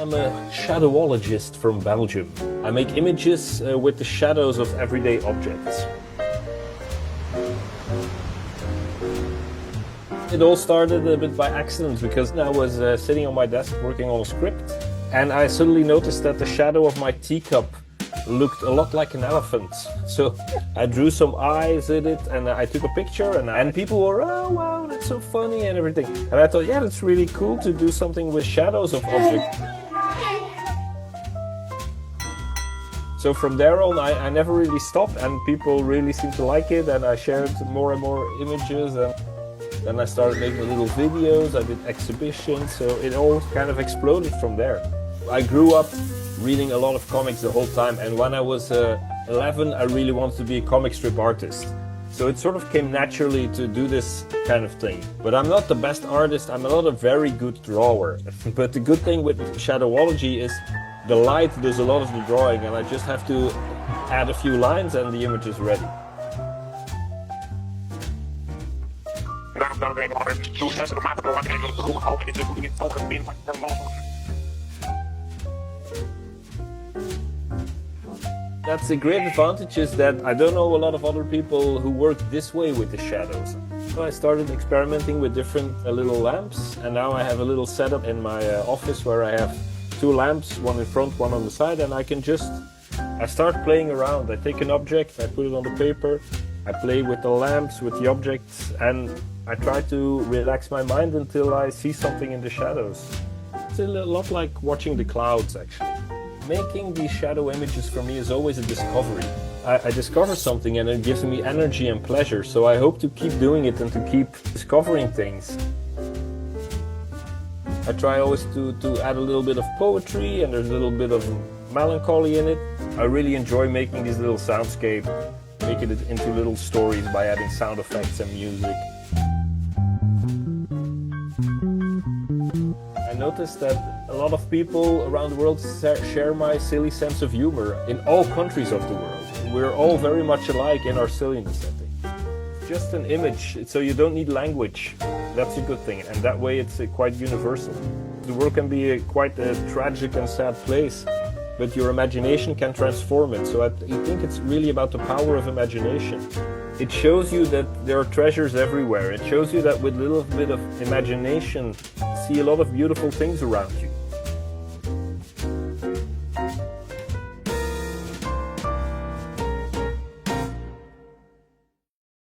I'm a shadowologist from Belgium. I make images with the shadows of everyday objects. It all started a bit by accident because I was sitting on my desk working on a script and I suddenly noticed that the shadow of my teacup looked a lot like an elephant. So I drew some eyes in it and I took a picture and people were, oh wow, that's so funny and everything. And I thought, yeah, that's really cool to do something with shadows of objects. So from there on, I never really stopped and people really seemed to like it and I shared more and more images and then I started making little videos, I did exhibitions, so it all kind of exploded from there. I grew up reading a lot of comics the whole time, and when I was 11 I really wanted to be a comic strip artist. So it sort of came naturally to do this kind of thing. But I'm not the best artist, I'm not a very good drawer. But the good thing with shadowology is the light does a lot of the drawing and I just have to add a few lines and the image is ready. That's a great advantage, is that I don't know a lot of other people who work this way with the shadows. So I started experimenting with different little lamps and now I have a little setup in my office where I have two lamps, one in front, one on the side, and I start playing around. I take an object, I put it on the paper, I play with the lamps, with the objects, and I try to relax my mind until I see something in the shadows. It's a lot like watching the clouds, actually. Making these shadow images for me is always a discovery. I discover something and it gives me energy and pleasure, so I hope to keep doing it and to keep discovering things. I try always to add a little bit of poetry and there's a little bit of melancholy in it. I really enjoy making these little soundscapes, making it into little stories by adding sound effects and music. I noticed that a lot of people around the world share my silly sense of humor in all countries of the world. We're all very much alike in our silliness, I think. It's just an image, so you don't need language. That's a good thing, and that way it's quite universal. The world can be quite a tragic and sad place, but your imagination can transform it. So I think it's really about the power of imagination. It shows you that there are treasures everywhere. It shows you that with a little bit of imagination, see a lot of beautiful things around you.